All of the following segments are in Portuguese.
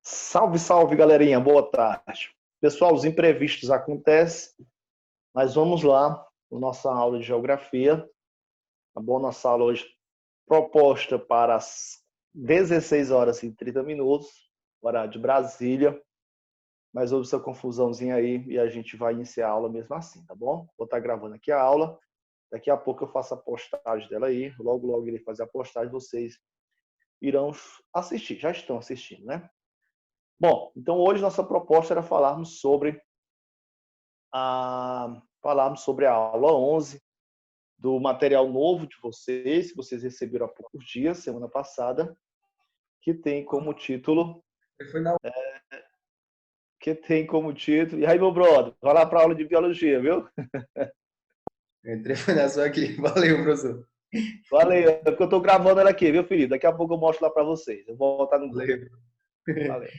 Salve, salve, galerinha. Boa tarde. Pessoal, os imprevistos acontecem, mas vamos lá na nossa aula de geografia. Tá bom? Nossa aula hoje proposta para as 16 horas e 30 minutos, horário de Brasília. Mas houve essa confusãozinha aí e a gente vai iniciar a aula mesmo assim, tá bom? Vou estar gravando aqui a aula. Daqui a pouco eu faço a postagem dela aí. Logo, logo irei fazer a postagem. Vocês irão assistir. Já estão assistindo, né? Bom, então hoje nossa proposta era falarmos sobre a aula 11 do material novo de vocês, que vocês receberam há poucos dias, semana passada, que tem como título, Foi na e aí, meu brother, vai lá para a aula de biologia, viu? Entrei foi na sua aqui. Valeu, professor. Valeu, é porque eu estou gravando ela aqui, viu, Felipe? Daqui a pouco eu mostro lá para vocês. Eu vou voltar no grupo. Valeu. Valeu.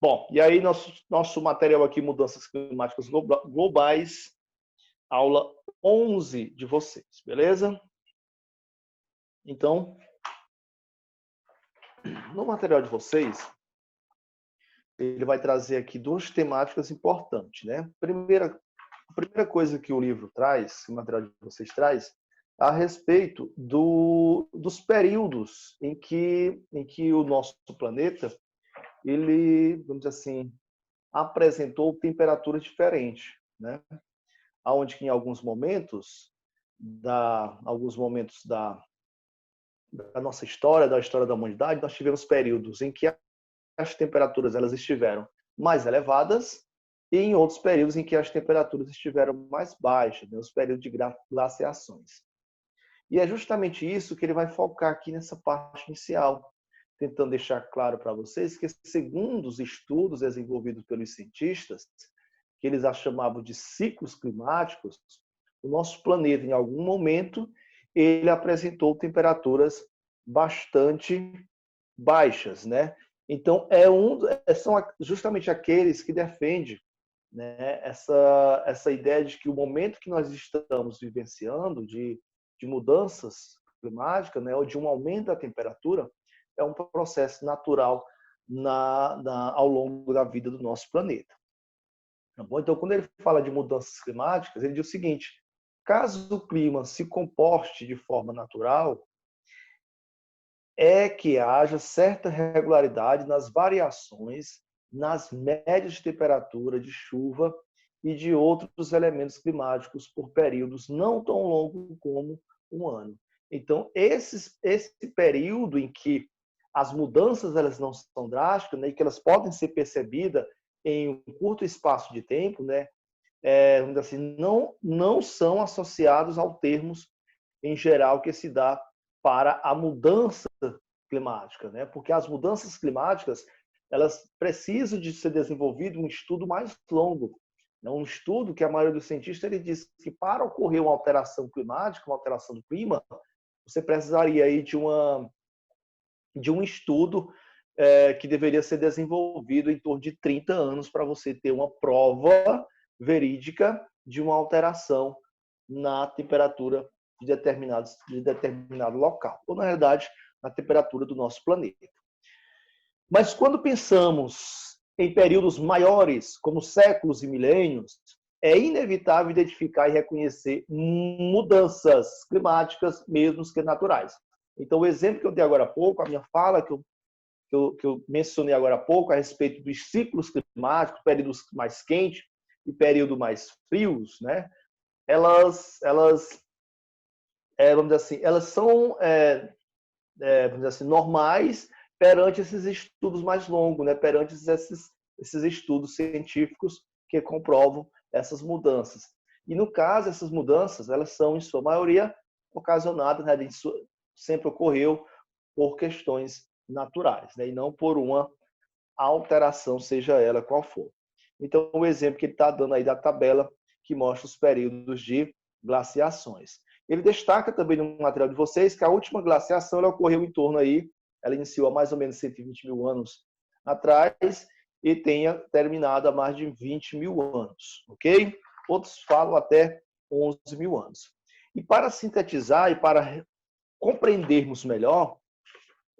Bom, e aí nosso material aqui, mudanças climáticas globais, aula 11 de vocês, beleza? Então, no material de vocês, ele vai trazer aqui duas temáticas importantes, né? A primeira coisa que o livro traz, que o material de vocês traz, a respeito dos períodos em que o nosso planeta, ele, vamos dizer assim, apresentou temperaturas diferentes, né? Aonde que em alguns momentos da nossa história, da história da humanidade, nós tivemos períodos em que as temperaturas elas estiveram mais elevadas e em outros períodos em que as temperaturas estiveram mais baixas, né, os períodos de glaciações. E é justamente isso que ele vai focar aqui nessa parte inicial, tentando deixar claro para vocês que, segundo os estudos desenvolvidos pelos cientistas, que eles a chamavam de ciclos climáticos, o nosso planeta, em algum momento, ele apresentou temperaturas bastante baixas, né? Então, são justamente aqueles que defendem, né, essa ideia de que o momento que nós estamos vivenciando de mudanças climáticas, né, ou de um aumento da temperatura, é um processo natural ao longo da vida do nosso planeta. Tá bom? Então, quando ele fala de mudanças climáticas, ele diz o seguinte: caso o clima se comporte de forma natural, é que haja certa regularidade nas variações, nas médias de temperatura, de chuva e de outros elementos climáticos por períodos não tão longos como um ano. Então, esse período em que as mudanças elas não são drásticas, né, e que elas podem ser percebidas em um curto espaço de tempo, né, vamos dizer assim, não são associados ao termos em geral que se dá para a mudança climática, né? Porque as mudanças climáticas elas precisam de ser desenvolvido um estudo mais longo, né? Um estudo que a maioria dos cientistas ele diz que para ocorrer uma alteração climática, uma alteração do clima, você precisaria aí de um estudo que deveria ser desenvolvido em torno de 30 anos para você ter uma prova verídica de uma alteração na temperatura de determinado local, ou na realidade, na temperatura do nosso planeta. Mas quando pensamos em períodos maiores, como séculos e milênios, é inevitável identificar e reconhecer mudanças climáticas, mesmo que naturais. Então, o exemplo que eu dei agora há pouco, a minha fala que eu mencionei agora há pouco, a respeito dos ciclos climáticos, períodos mais quentes e períodos mais frios, né? Vamos dizer assim, elas são, vamos dizer assim, normais perante esses estudos mais longos, né? Perante esses estudos científicos que comprovam essas mudanças. E, no caso, essas mudanças, elas são, em sua maioria, ocasionadas, né? Sempre ocorreu por questões naturais, né? E não por uma alteração, seja ela qual for. Então, o exemplo que ele está dando aí da tabela, que mostra os períodos de glaciações. Ele destaca também no material de vocês que a última glaciação ela ocorreu em torno aí, ela iniciou há mais ou menos 120 mil anos atrás e tenha terminado há mais de 20 mil anos, ok? Outros falam até 11 mil anos. E para sintetizar e para compreendermos melhor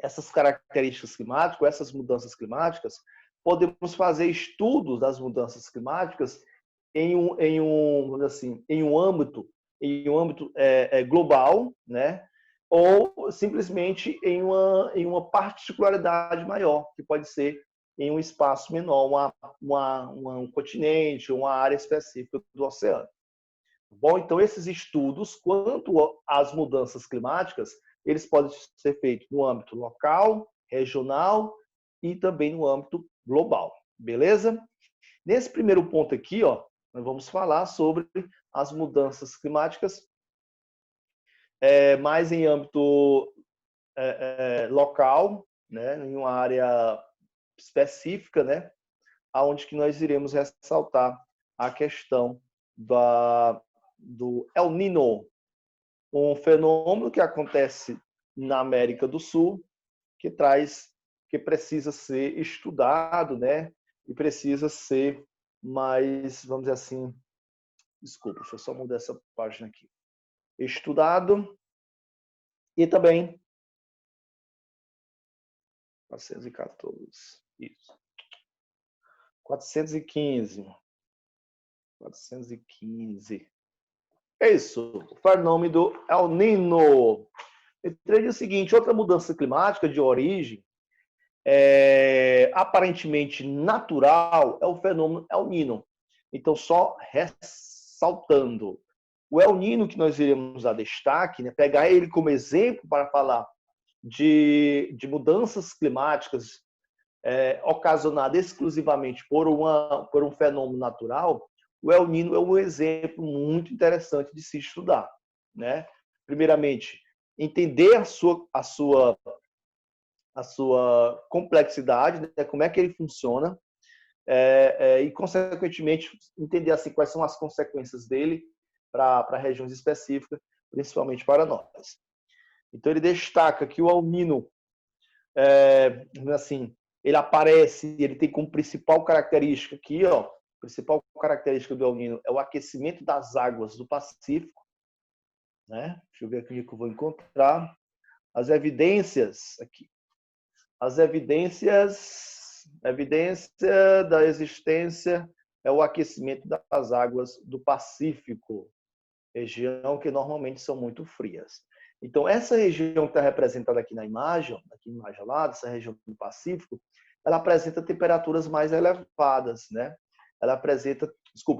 essas características climáticas, essas mudanças climáticas, podemos fazer estudos das mudanças climáticas vamos dizer assim, em um âmbito global, né? Ou simplesmente em uma particularidade maior, que pode ser em um espaço menor, um continente, uma área específica do oceano. Bom, então esses estudos quanto às mudanças climáticas, eles podem ser feitos no âmbito local, regional e também no âmbito global, beleza? Nesse primeiro ponto aqui, ó, nós vamos falar sobre as mudanças climáticas, mais em âmbito local, né, em uma área específica, né, aonde que nós iremos ressaltar a questão do El Niño, um fenômeno que acontece na América do Sul, que precisa ser estudado, né, e precisa ser mais, vamos dizer assim, desculpa, deixa eu só mudar essa página aqui, estudado e também 414, isso, 415. É isso, o fenômeno do El Niño. Entre o seguinte, outra mudança climática de origem aparentemente natural é o fenômeno El Niño. Então, só ressaltando, o El Niño que nós iremos dar destaque, né, pegar ele como exemplo para falar de mudanças climáticas ocasionadas exclusivamente por um fenômeno natural, o El Niño é um exemplo muito interessante de se estudar, né? Primeiramente, entender a sua complexidade, né? Como é que ele funciona, e, consequentemente, entender assim, quais são as consequências dele para regiões específicas, principalmente para nós. Então, ele destaca que o El Niño, assim, ele aparece, ele tem como principal característica aqui, ó, a principal característica do El Niño é o aquecimento das águas do Pacífico, né? Deixa eu ver aqui que eu vou encontrar. As evidências aqui. As evidência da existência é o aquecimento das águas do Pacífico, região que normalmente são muito frias. Então, essa região que está representada aqui na imagem lá, essa região do Pacífico, ela apresenta temperaturas mais elevadas, né? Ela apresenta,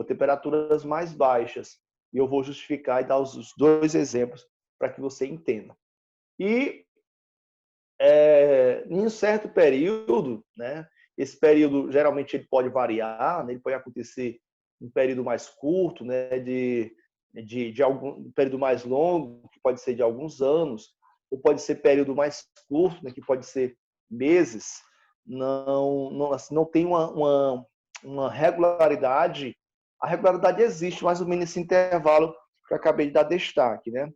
temperaturas mais baixas. E eu vou justificar e dar os dois exemplos para que você entenda. E em um certo período, né? Esse período geralmente ele pode variar, né? Ele pode acontecer em um período mais curto, né? De algum período mais longo, que pode ser de alguns anos, ou pode ser período mais curto, né? Que pode ser meses. Não tem uma regularidade. A regularidade existe mais ou menos nesse intervalo que eu acabei de dar destaque, né?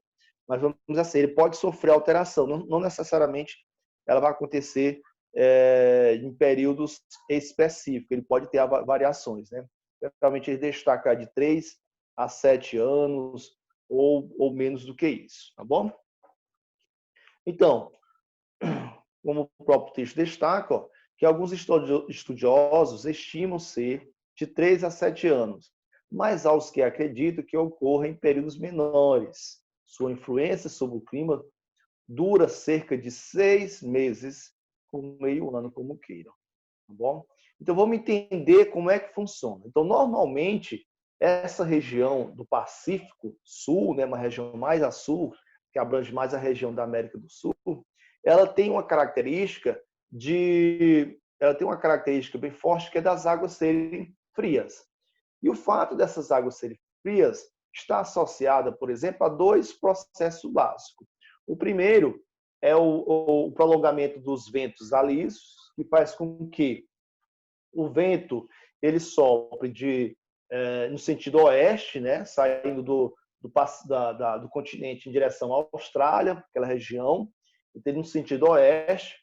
Mas vamos dizer assim, ele pode sofrer alteração, não necessariamente ela vai acontecer em períodos específicos, ele pode ter variações, né? Geralmente ele destaca de 3 a 7 anos ou menos do que isso, tá bom? Então, como o próprio texto destaca, ó, que alguns estudiosos estimam ser de 3 a 7 anos, mas há os que acreditam que ocorra em períodos menores. Sua influência sobre o clima dura cerca de 6 meses por meio ano, como queiram. Tá bom? Então, vamos entender como é que funciona. Então, normalmente, essa região do Pacífico Sul, né, uma região mais a sul, que abrange mais a região da América do Sul, ela tem uma característica bem forte, que é das águas serem frias. E o fato dessas águas serem frias está associada, por exemplo, a dois processos básicos. O primeiro é o prolongamento dos ventos alísios, que faz com que o vento ele sopre no sentido oeste, né, saindo do continente em direção à Austrália, aquela região, no sentido oeste,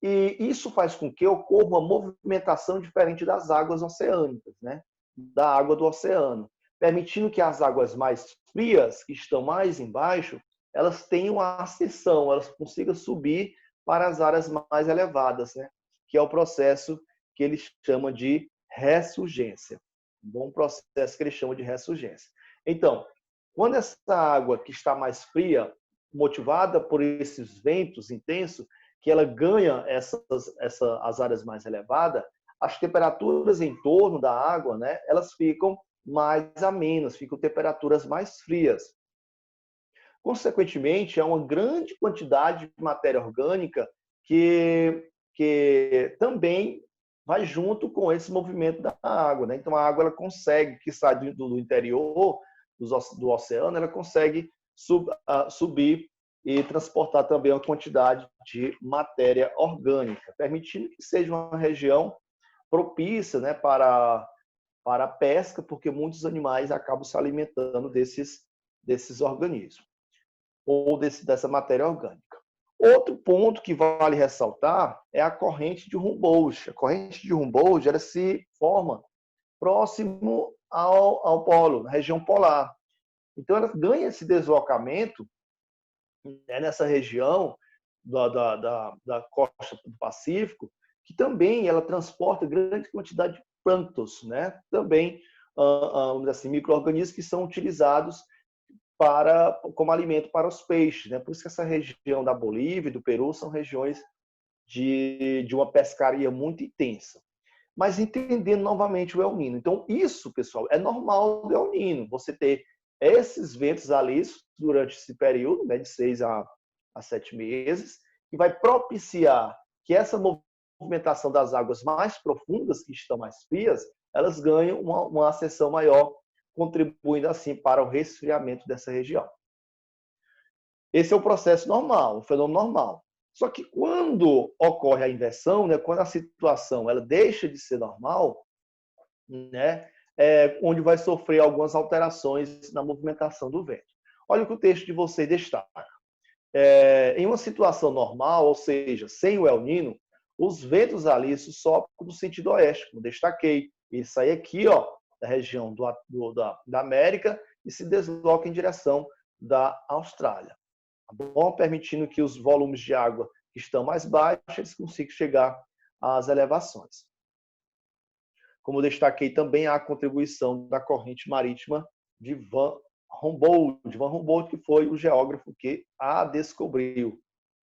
e isso faz com que ocorra uma movimentação diferente das águas oceânicas, né, da água do oceano, permitindo que as águas mais frias, que estão mais embaixo, elas tenham a ascensão, elas consigam subir para as áreas mais elevadas, né? Que é o processo que ele chama de ressurgência. Um bom processo que ele chama de ressurgência. Então, quando essa água que está mais fria, motivada por esses ventos intensos, que ela ganha as áreas mais elevadas, as temperaturas em torno da água, né, elas ficam mais amenas, ficam temperaturas mais frias. Consequentemente, há uma grande quantidade de matéria orgânica que também vai junto com esse movimento da água, né? Então, a água ela consegue, que sai do interior do oceano, ela consegue subir e transportar também uma quantidade de matéria orgânica, permitindo que seja uma região propícia, né, para a pesca, porque muitos animais acabam se alimentando desses organismos ou dessa matéria orgânica. Outro ponto que vale ressaltar é a corrente de Humboldt. A corrente de Humboldt ela se forma próximo ao polo, na região polar. Então, ela ganha esse deslocamento, né, nessa região da costa do Pacífico, que também ela transporta grande quantidade de plânctons, né? Também, vamos dizer assim, micro-organismos que são utilizados como alimento para os peixes, né? Por isso que essa região da Bolívia e do Peru são regiões de uma pescaria muito intensa. Mas entendendo novamente o El Niño. Então, isso, pessoal, é normal do El Niño. Você ter esses ventos ali durante esse período, né, de 6 a 7 meses, que vai propiciar que essa movimentação das águas mais profundas, que estão mais frias, elas ganham uma acessão maior, contribuindo assim para o resfriamento dessa região. Esse é o processo normal, o fenômeno normal. Só que quando ocorre a inversão, né, quando a situação ela deixa de ser normal, né, onde vai sofrer algumas alterações na movimentação do vento. Olha o que o texto de vocês destaca. Em uma situação normal, ou seja, sem o El Niño, os ventos ali sopram no sentido oeste, como destaquei. Ele sai aqui, ó, da região da América e se desloca em direção da Austrália. Tá bom? Permitindo que os volumes de água que estão mais baixos eles consigam chegar às elevações. Como destaquei também a contribuição da corrente marítima de Van Humboldt, que foi o geógrafo que a descobriu,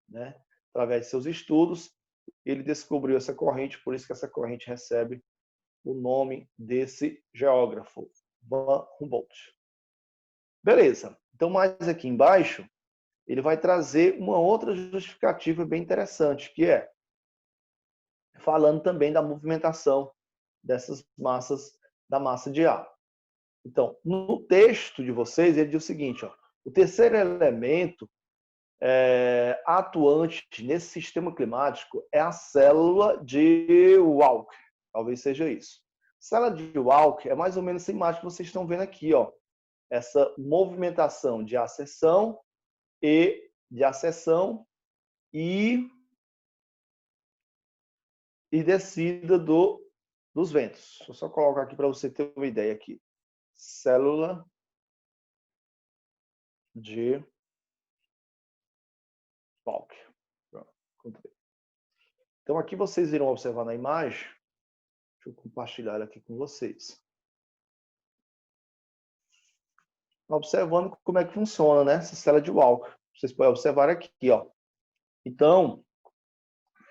né? Através de seus estudos, ele descobriu essa corrente, por isso que essa corrente recebe o nome desse geógrafo, Van Humboldt. Beleza. Então, mais aqui embaixo, ele vai trazer uma outra justificativa bem interessante, que é falando também da movimentação dessas massas, da massa de ar. Então, no texto de vocês, ele diz o seguinte, ó, o terceiro elemento atuante nesse sistema climático é a célula de Walker. Talvez seja isso. Célula de Walker é mais ou menos essa imagem que vocês estão vendo aqui, ó. Essa movimentação de acessão e descida dos ventos. Deixa eu só colocar aqui para você ter uma ideia aqui. Célula de Walker. Então, aqui vocês irão observar na imagem. Deixa eu compartilhar ela aqui com vocês. Observando como é que funciona, né? Essa célula de Walker. Vocês podem observar aqui, ó. Então,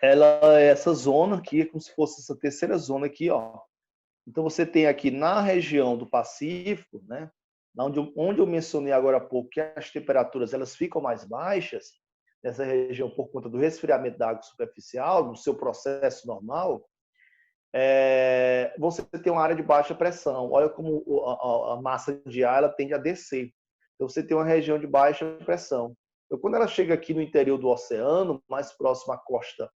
essa zona aqui é como se fosse essa terceira zona aqui, ó. Então, você tem aqui na região do Pacífico, né? Onde eu mencionei agora há pouco que as temperaturas elas ficam mais baixas, nessa região por conta do resfriamento da água superficial, no seu processo normal, você tem uma área de baixa pressão. Olha como a massa de ar ela tende a descer. Então, você tem uma região de baixa pressão. Então, quando ela chega aqui no interior do oceano, mais próximo à costa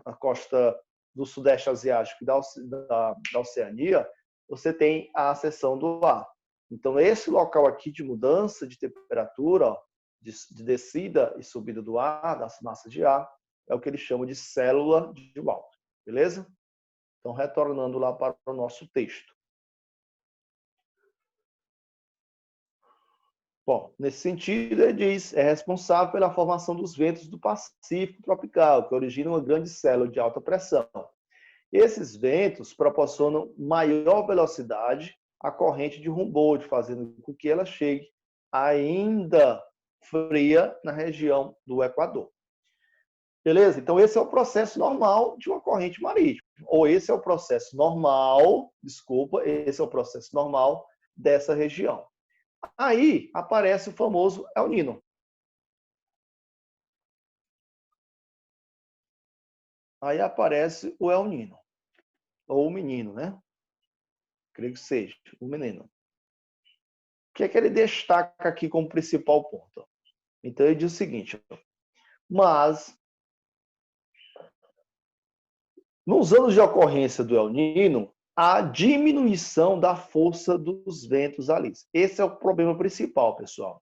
a costa do Sudeste Asiático e da Oceania, você tem a acessão do ar. Então, esse local aqui de mudança de temperatura, ó, de descida e subida do ar, das massas de ar, é o que eles chamam de célula de Walker. Beleza? Então, retornando lá para o nosso texto. Bom, nesse sentido, ele diz, é responsável pela formação dos ventos do Pacífico tropical, que originam uma grande célula de alta pressão. Esses ventos proporcionam maior velocidade à corrente de Humboldt, fazendo com que ela chegue ainda fria na região do Equador. Beleza? Então, esse é o processo normal de uma corrente marítima. Ou esse é o processo normal, desculpa, esse é o processo normal dessa região. Aí aparece o famoso El Niño. Aí aparece o El Niño. Ou o menino, né? Creio que seja, o menino. O que é que ele destaca aqui como principal ponto? Então, ele diz o seguinte: mas, nos anos de ocorrência do El Niño, há diminuição da força dos ventos ali. Esse é o problema principal, pessoal.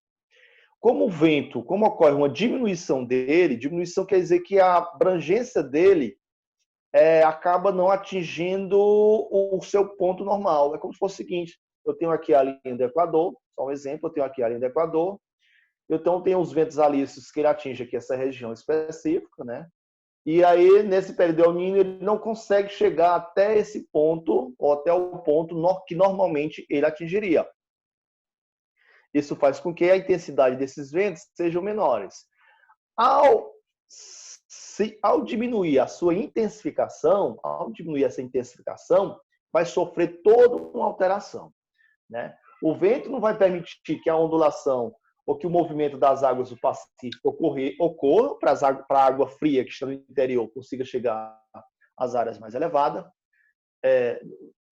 Como o vento, como ocorre uma diminuição dele, diminuição quer dizer que a abrangência dele acaba não atingindo o seu ponto normal. É como se fosse o seguinte: eu tenho aqui a linha do Equador, só um exemplo, eu tenho aqui a linha do Equador, então tem os ventos alísios que ele atinge aqui essa região específica, né? E aí, nesse período El Niño, ele não consegue chegar até esse ponto, ou até o ponto que normalmente ele atingiria. Isso faz com que a intensidade desses ventos sejam menores. Ao diminuir a sua intensificação, ao diminuir essa intensificação, vai sofrer toda uma alteração, né? O vento não vai permitir que a ondulação ou que o movimento das águas do Pacífico ocorra para a água fria que está no interior consiga chegar às áreas mais elevadas.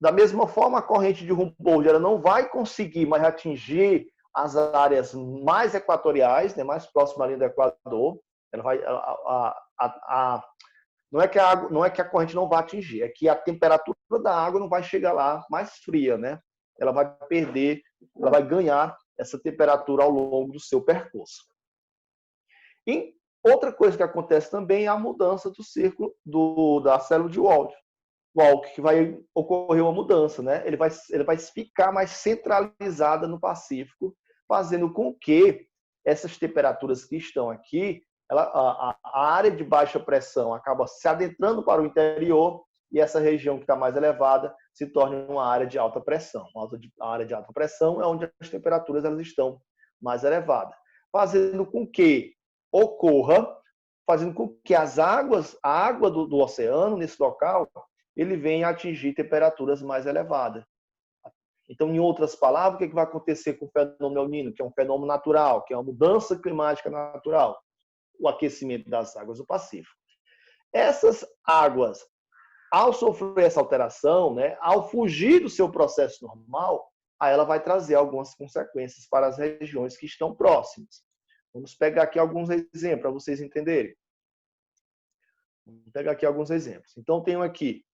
Da mesma forma, a corrente de Humboldt ela não vai conseguir mais atingir as áreas mais equatoriais, né, mais próximas à linha do Equador. Ela vai, não é que a corrente não vai atingir, é que a temperatura da água não vai chegar lá mais fria, né? Ela vai perder, ela vai ganhar essa temperatura ao longo do seu percurso. E outra coisa que acontece também é a mudança do círculo da célula de Walk, que vai ocorrer uma mudança, né? Ele vai ficar mais centralizada no Pacífico, fazendo com que essas temperaturas que estão aqui, a área de baixa pressão acaba se adentrando para o interior e essa região que está mais elevada se torna uma área de alta pressão. A área de alta pressão é onde as temperaturas elas estão mais elevadas, fazendo com que ocorra, fazendo com que a água do oceano nesse local, ele venha atingir temperaturas mais elevadas. Então, em outras palavras, o que vai acontecer com o fenômeno El Niño, que é um fenômeno natural, que é uma mudança climática natural? O aquecimento das águas do Pacífico. Essas águas, ao sofrer essa alteração, né, ao fugir do seu processo normal, aí ela vai trazer algumas consequências para as regiões que estão próximas. Vamos pegar aqui alguns exemplos para vocês entenderem. Vamos pegar aqui alguns exemplos. Então, tenho aqui,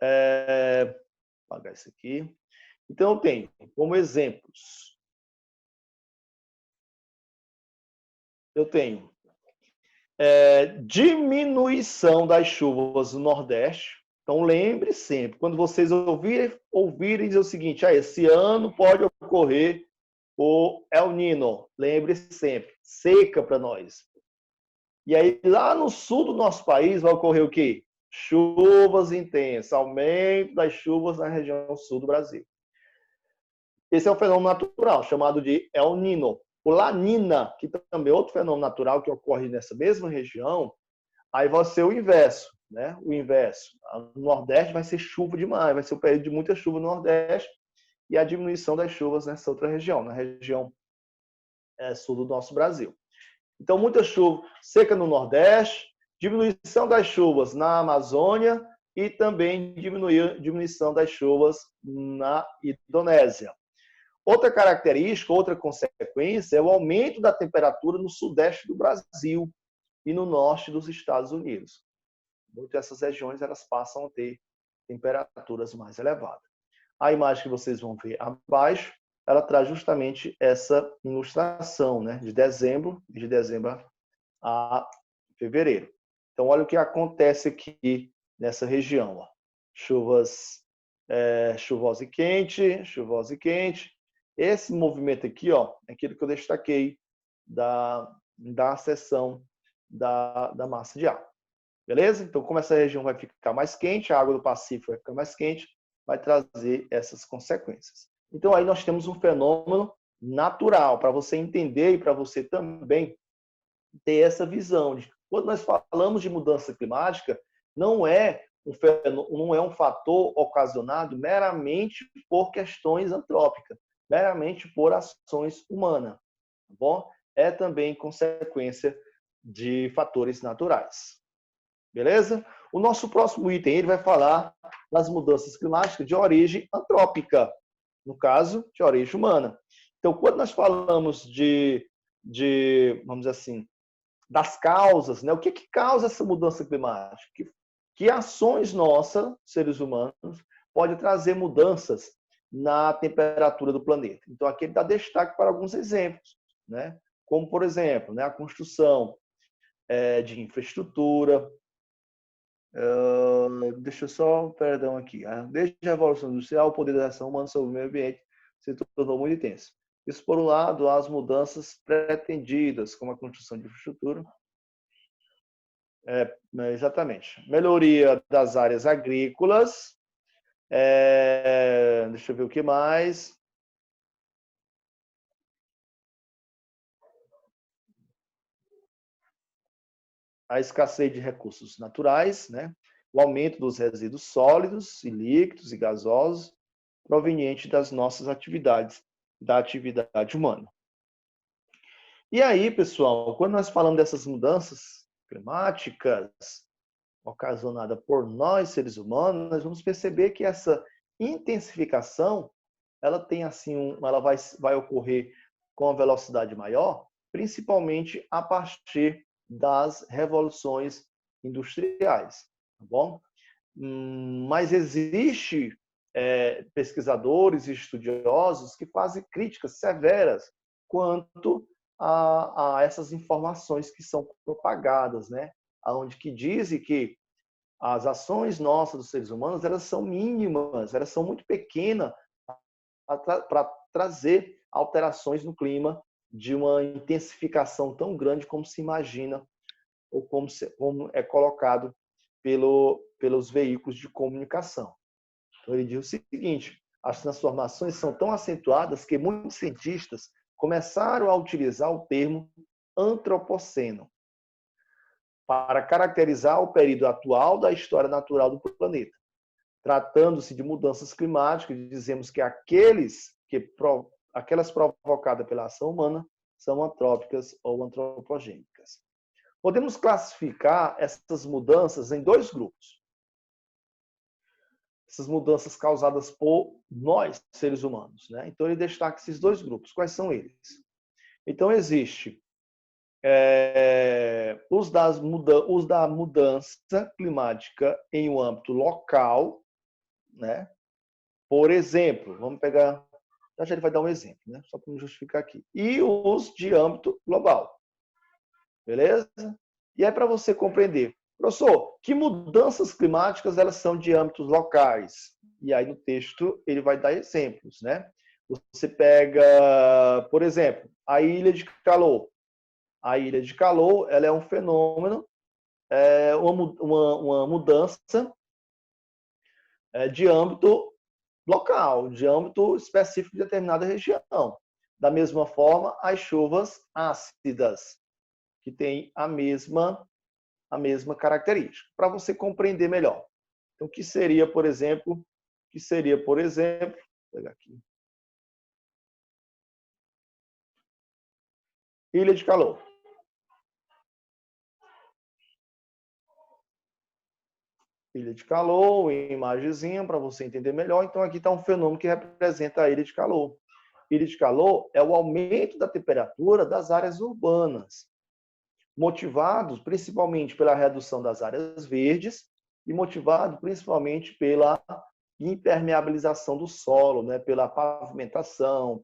vou apagar isso aqui. Então, eu tenho como exemplos, eu tenho diminuição das chuvas no Nordeste. Então, lembre sempre, quando vocês ouvirem dizer o seguinte: esse ano pode ocorrer o El Niño. Lembre sempre, seca para nós. E aí, lá no sul do nosso país, vai ocorrer o quê? Chuvas intensas, aumento das chuvas na região sul do Brasil. Esse é um fenômeno natural, chamado de El Niño. O La Nina, que também é outro fenômeno natural que ocorre nessa mesma região, aí vai ser o inverso, né? O inverso. No Nordeste vai ser chuva demais, vai ser um período de muita chuva no Nordeste e a diminuição das chuvas nessa outra região, na região sul do nosso Brasil. Então, muita chuva seca no Nordeste, diminuição das chuvas na Amazônia e também diminuição das chuvas na Indonésia. Outra característica, outra consequência é o aumento da temperatura no sudeste do Brasil e no norte dos Estados Unidos. Muitas dessas regiões elas passam a ter temperaturas mais elevadas. A imagem que vocês vão ver abaixo, ela traz justamente essa ilustração, né, de dezembro a fevereiro. Então, olha o que acontece aqui nessa região. Ó. Chuvas chuvosa e quente, Esse movimento aqui, ó, é aquilo que eu destaquei da seção da massa de ar. Beleza? Então, como essa região vai ficar mais quente, a água do Pacífico vai ficar mais quente, vai trazer essas consequências. Então, aí nós temos um fenômeno natural, para você entender e para você também ter essa visão de que quando nós falamos de mudança climática, não é um fator ocasionado meramente por questões antrópicas, meramente por ações humanas, tá bom? É também consequência de fatores naturais. Beleza? O nosso próximo item ele vai falar das mudanças climáticas de origem antrópica, no caso, de origem humana. Então, quando nós falamos vamos dizer assim, das causas, né? O que causa essa mudança climática? Que ações nossas, seres humanos, pode trazer mudanças na temperatura do planeta? Então, aqui ele dá destaque para alguns exemplos, né? Como, por exemplo, né, a construção de infraestrutura. Deixa eu só, perdão aqui. Desde a Revolução Industrial, o poder da ação humana sobre o meio ambiente se tornou muito intenso. Isso, por um lado, as mudanças pretendidas, como a construção de infraestrutura. Exatamente. Melhoria das áreas agrícolas. Deixa eu ver o que mais. A escassez de recursos naturais, né? O aumento dos resíduos sólidos e líquidos e gasosos provenientes das nossas atividades, da atividade humana. E aí, pessoal, quando nós falamos dessas mudanças climáticas ocasionadas por nós, seres humanos, nós vamos perceber que essa intensificação, ela tem assim, ela vai ocorrer com a velocidade maior, principalmente a partir das revoluções industriais, tá bom? Mas existe pesquisadores e estudiosos que fazem críticas severas quanto a essas informações que são propagadas, né? Onde que dizem que as ações nossas dos seres humanos elas são mínimas, elas são muito pequenas para trazer alterações no clima de uma intensificação tão grande como se imagina ou como é colocado pelos veículos de comunicação. Então, ele diz o seguinte: as transformações são tão acentuadas que muitos cientistas começaram a utilizar o termo antropoceno para caracterizar o período atual da história natural do planeta. Tratando-se de mudanças climáticas, dizemos que aquelas provocadas pela ação humana são antrópicas ou antropogênicas. Podemos classificar essas mudanças em dois grupos. Essas mudanças causadas por nós, seres humanos, né? Então, ele destaca esses dois grupos. Quais são eles? Então, existe os da mudança climática em um âmbito local, né? Por exemplo, vamos pegar... Já ele vai dar um exemplo, né? Só para me justificar aqui. E os de âmbito global. Beleza? E aí, para você compreender, professor, que mudanças climáticas elas são de âmbitos locais? E aí, no texto, ele vai dar exemplos, né? Você pega, por exemplo, a ilha de calor. A ilha de calor ela é um fenômeno, uma mudança de âmbito local, de âmbito específico de determinada região. Da mesma forma, as chuvas ácidas, que têm a mesma característica, para você compreender melhor. Então, o que seria, por exemplo, vou pegar aqui. Ilha de calor. Ilha de calor, em imagenzinha, para você entender melhor. Então, aqui está um fenômeno que representa a ilha de calor. Ilha de calor é o aumento da temperatura das áreas urbanas, motivados principalmente pela redução das áreas verdes e motivado principalmente pela impermeabilização do solo, né? Pela pavimentação,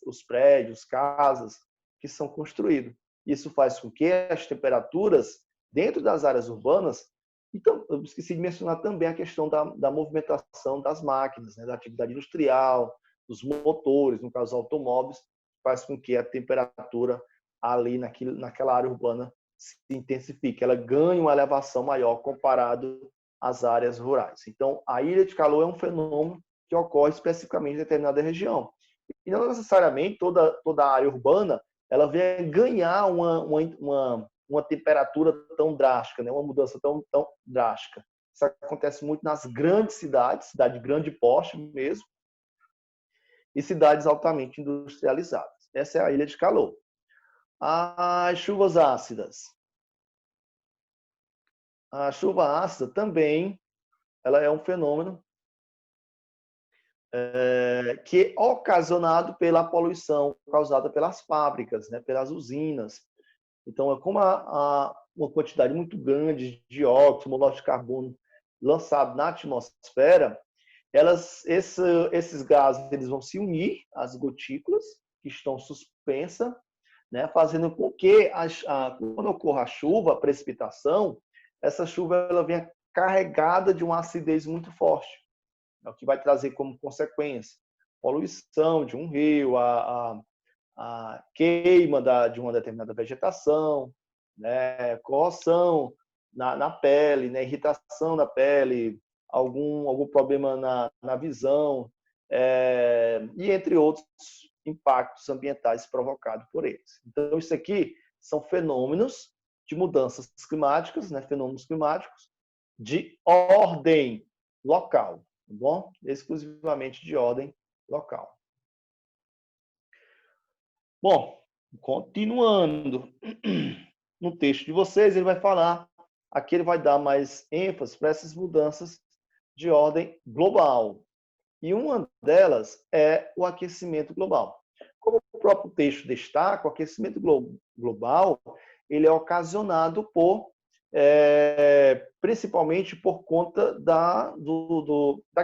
os prédios, casas que são construídos. Isso faz com que as temperaturas dentro das áreas urbanas... Então, eu esqueci de mencionar também a questão da movimentação das máquinas, né? Da atividade industrial, dos motores, no caso automóveis, faz com que a temperatura ali naquela área urbana se intensifique, ela ganha uma elevação maior comparado às áreas rurais. Então, a ilha de calor é um fenômeno que ocorre especificamente em determinada região. E não necessariamente toda a área urbana ela vem ganhar uma temperatura tão drástica, né? Uma mudança tão drástica. Isso acontece muito nas grandes cidades, cidade de grande porte mesmo, e cidades altamente industrializadas. Essa é a ilha de calor. As chuvas ácidas. A chuva ácida também ela é um fenômeno que é ocasionado pela poluição causada pelas fábricas, né, pelas usinas. Então, como uma quantidade muito grande de dióxido, monóxido de carbono lançado na atmosfera, esses gases eles vão se unir às gotículas que estão suspensas, né, fazendo com que, quando ocorra a chuva, a precipitação, essa chuva ela venha carregada de uma acidez muito forte, é o que vai trazer como consequência poluição de um rio, a queima de uma determinada vegetação, né, corrosão na pele, né, irritação da pele, algum problema na visão, e entre outros impactos ambientais provocados por eles. Então, isso aqui são fenômenos de mudanças climáticas, né, fenômenos climáticos de ordem local, tá bom? Exclusivamente de ordem local. Bom, continuando no texto de vocês, ele vai falar, aqui ele vai dar mais ênfase para essas mudanças de ordem global. E uma delas é o aquecimento global. Como o próprio texto destaca, o aquecimento global ele é ocasionado principalmente por conta da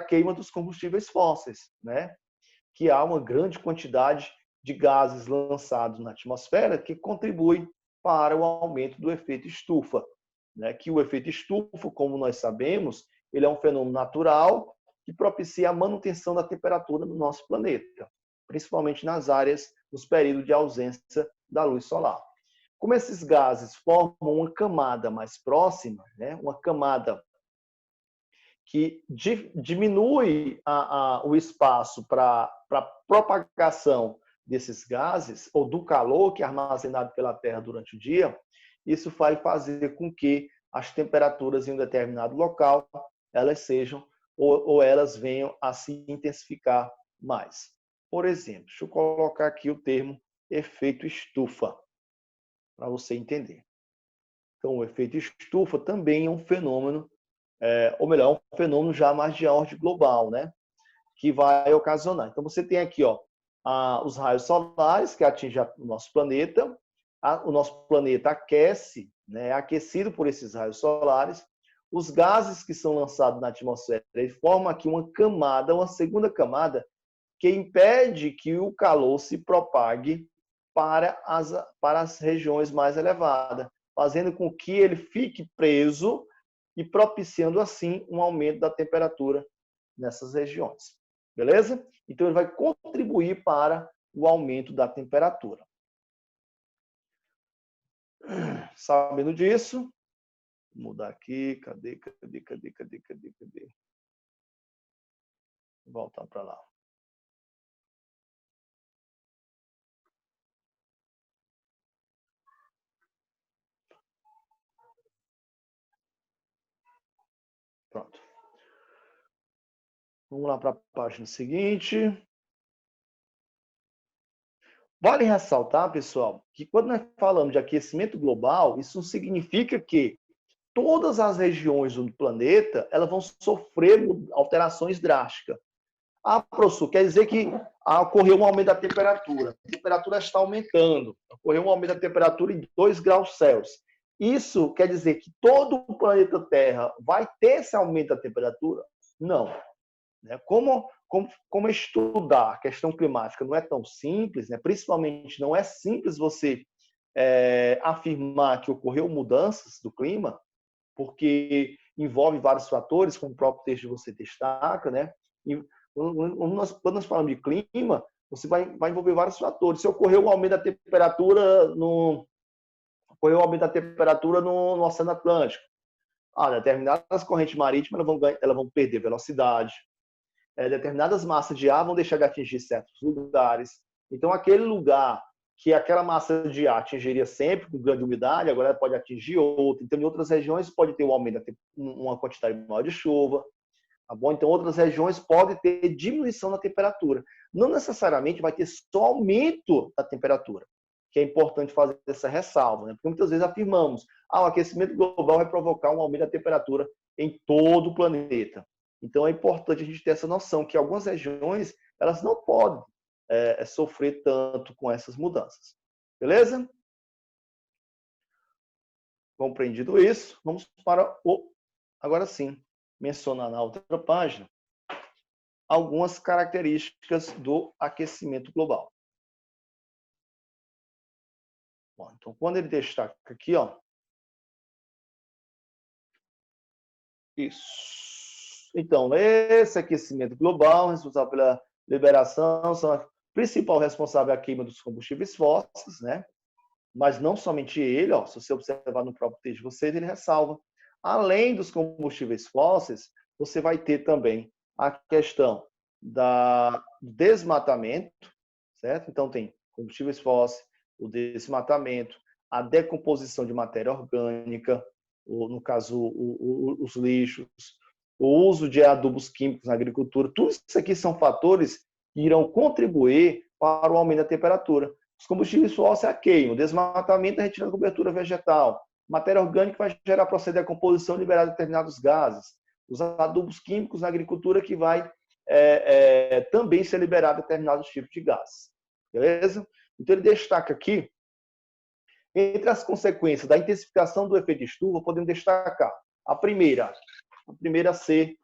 queima dos combustíveis fósseis, né? Que há uma grande quantidade de gases lançados na atmosfera que contribui para o aumento do efeito estufa, né? Que o efeito estufa, como nós sabemos, ele é um fenômeno natural que propicia a manutenção da temperatura no nosso planeta, principalmente nos períodos de ausência da luz solar. Como esses gases formam uma camada mais próxima, né? Uma camada que diminui o espaço para propagação desses gases, ou do calor que é armazenado pela Terra durante o dia, isso vai fazer com que as temperaturas em um determinado local elas sejam ou elas venham a se intensificar mais. Por exemplo, deixa eu colocar aqui o termo efeito estufa, para você entender. Então, o efeito estufa também é um fenômeno, ou melhor, um fenômeno já mais de ordem global, né? Que vai ocasionar. Então, você tem aqui os raios solares que atingem o nosso planeta. O nosso planeta aquece, né? É aquecido por esses raios solares. Os gases que são lançados na atmosfera formam aqui uma camada, uma segunda camada, que impede que o calor se propague para as regiões mais elevadas, fazendo com que ele fique preso e propiciando assim um aumento da temperatura nessas regiões. Beleza? Então ele vai contribuir para o aumento da temperatura. Sabendo disso, vou mudar aqui, cadê? Vou voltar para lá. Pronto. Vamos lá para a página seguinte. Vale ressaltar, pessoal, que quando nós falamos de aquecimento global, isso não significa que todas as regiões do planeta elas vão sofrer alterações drásticas. Professor, quer dizer que ocorreu um aumento da temperatura. A temperatura está aumentando. Ocorreu um aumento da temperatura em 2 graus Celsius. Isso quer dizer que todo o planeta Terra vai ter esse aumento da temperatura? Não. Como estudar a questão climática não é tão simples, né? Principalmente não é simples você afirmar que ocorreu mudanças do clima, porque envolve vários fatores, como o próprio texto de você destaca, né? E Quando nós falamos de clima, você vai envolver vários fatores. Se ocorreu um aumento da temperatura ocorreu um aumento da temperatura no Oceano Atlântico, determinadas correntes marítimas elas vão perder velocidade, determinadas massas de ar vão deixar de atingir certos lugares. Então, aquele lugar que aquela massa de ar atingiria sempre com grande umidade, agora ela pode atingir outro. Então, em outras regiões pode ter um aumento, uma quantidade maior de chuva. Tá bom? Então, outras regiões podem ter diminuição da temperatura. Não necessariamente vai ter só aumento da temperatura, que é importante fazer essa ressalva, né? Porque muitas vezes afirmamos, o aquecimento global vai provocar um aumento da temperatura em todo o planeta. Então, é importante a gente ter essa noção que algumas regiões elas não podem sofrer tanto com essas mudanças. Beleza? Compreendido isso, vamos para agora sim, mencionar na outra página algumas características do aquecimento global. Bom, então, quando ele destaca aqui, isso. Então, esse aquecimento global, responsável pela liberação, são a principal responsável é a queima dos combustíveis fósseis, né? Mas não somente ele, se você observar no próprio texto de vocês, ele ressalva. Além dos combustíveis fósseis, você vai ter também a questão do desmatamento, certo? Então, tem combustíveis fósseis, o desmatamento, a decomposição de matéria orgânica, no caso, os lixos, o uso de adubos químicos na agricultura. Tudo isso aqui são fatores que irão contribuir para o aumento da temperatura. Os combustíveis fósseis é a queima, o desmatamento é a retirada da cobertura vegetal, matéria orgânica vai gerar processo de decomposição e liberar determinados gases, os adubos químicos na agricultura que vai também ser liberado determinados tipos de gases. Beleza? Então ele destaca aqui, entre as consequências da intensificação do efeito de estufa, podemos destacar a primeira a ser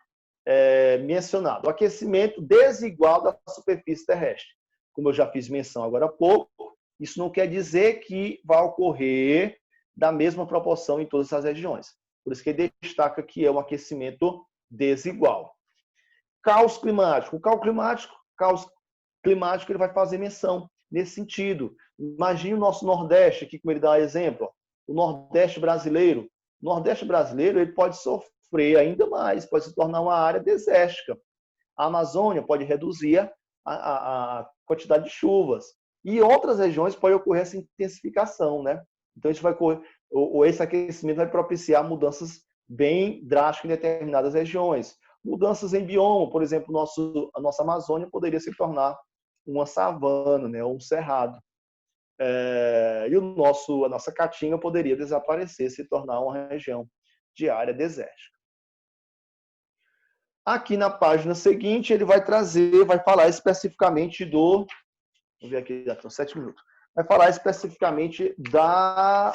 mencionado, o aquecimento desigual da superfície terrestre. Como eu já fiz menção agora há pouco, isso não quer dizer que vai ocorrer da mesma proporção em todas as regiões. Por isso que ele destaca que é um aquecimento desigual. Caos climático. O caos climático ele vai fazer menção nesse sentido. Imagine o nosso Nordeste, aqui como ele dá exemplo. O Nordeste brasileiro. O Nordeste brasileiro ele pode sofrer ainda mais, pode se tornar uma área desértica. A Amazônia pode reduzir a quantidade de chuvas. E em outras regiões pode ocorrer essa intensificação, né? Então, isso vai ocorrer, esse aquecimento vai propiciar mudanças bem drásticas em determinadas regiões. Mudanças em bioma, por exemplo, a nossa Amazônia poderia se tornar uma savana, né? Ou um cerrado. E a nossa Caatinga poderia desaparecer, se tornar uma região de área desértica. Aqui na página seguinte, ele vai falar especificamente Vou ver aqui, já estão 7 minutos. Vai falar especificamente da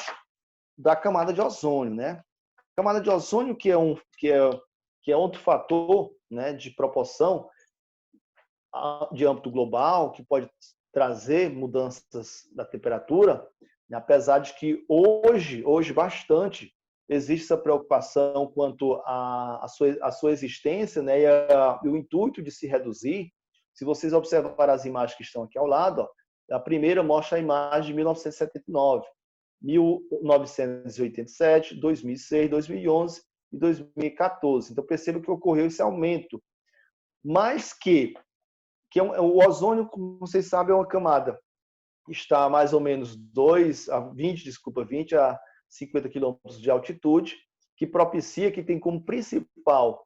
camada de ozônio, né? A camada de ozônio, que é outro fator, né, de proporção de âmbito global, que pode trazer mudanças da temperatura, né? Apesar de que hoje bastante, existe essa preocupação quanto à sua existência, né, e o intuito de se reduzir. Se vocês observarem as imagens que estão aqui ao lado, a primeira mostra a imagem de 1979, 1987, 2006, 2011 e 2014. Então, perceba que ocorreu esse aumento. Mas o ozônio, como vocês sabem, é uma camada que está a mais ou menos 20 a 50 quilômetros de altitude, que propicia, que tem como principal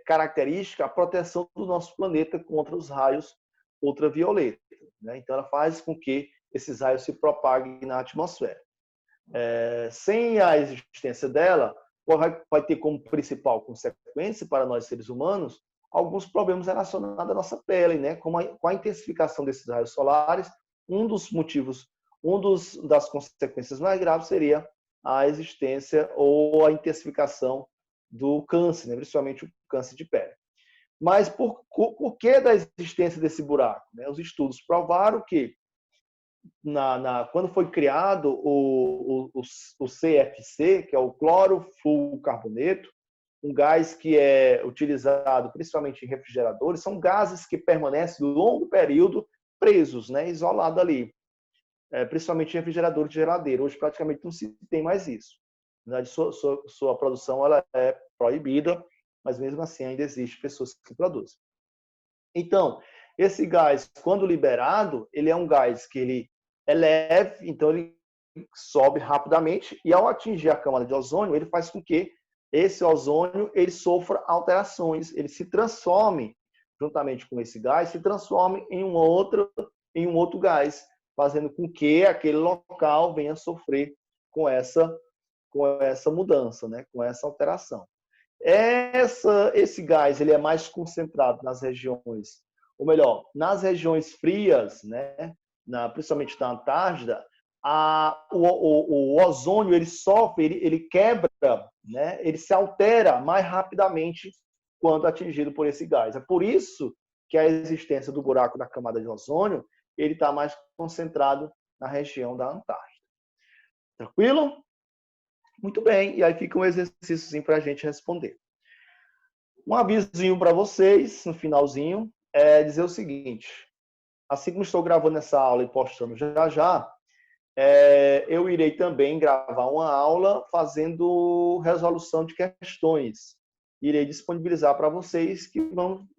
característica a proteção do nosso planeta contra os raios ultravioletas, né? Então, ela faz com que esses raios se propaguem na atmosfera. Sem a existência dela, vai ter como principal consequência para nós seres humanos alguns problemas relacionados à nossa pele, né? Com a intensificação desses raios solares, das consequências mais graves seria a existência ou a intensificação do câncer, né? Principalmente o câncer de pele. Mas por que da existência desse buraco? Os estudos provaram que quando foi criado o CFC, que é o clorofluorcarboneto, um gás que é utilizado principalmente em refrigeradores, são gases que permanecem longo período presos, né, isolados ali, principalmente em refrigeradores de geladeira. Hoje praticamente não se tem mais isso. Na verdade, sua produção ela é proibida, mas mesmo assim ainda existe pessoas que produzem. Então, esse gás, quando liberado, ele é um gás que ele é leve, então ele sobe rapidamente e ao atingir a camada de ozônio, ele faz com que esse ozônio ele sofra alterações, ele se transforme juntamente com esse gás, se transforme em um outro gás, fazendo com que aquele local venha sofrer com essa mudança, né? Com essa alteração. Esse gás ele é mais concentrado nas regiões, ou melhor, nas regiões frias, né? Principalmente na Antártida, o ozônio ele sofre, ele quebra, né? Ele se altera mais rapidamente quando atingido por esse gás. É por isso que a existência do buraco da camada de ozônio ele está mais concentrado na região da Antártida. Tranquilo? Muito bem, e aí fica um exercíciozinho para a gente responder. Um avisozinho para vocês, no finalzinho, é dizer o seguinte: assim como estou gravando essa aula e postando já, eu irei também gravar uma aula fazendo resolução de questões. Irei disponibilizar para vocês que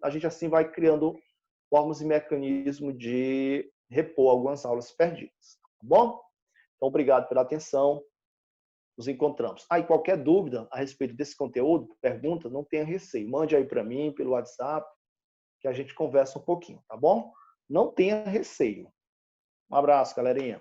a gente assim vai criando formas e mecanismos de repor algumas aulas perdidas. Tá bom? Então, obrigado pela atenção. Nos encontramos. E qualquer dúvida a respeito desse conteúdo, pergunta, não tenha receio. Mande aí para mim, pelo WhatsApp, que a gente conversa um pouquinho, tá bom? Não tenha receio. Um abraço, galerinha.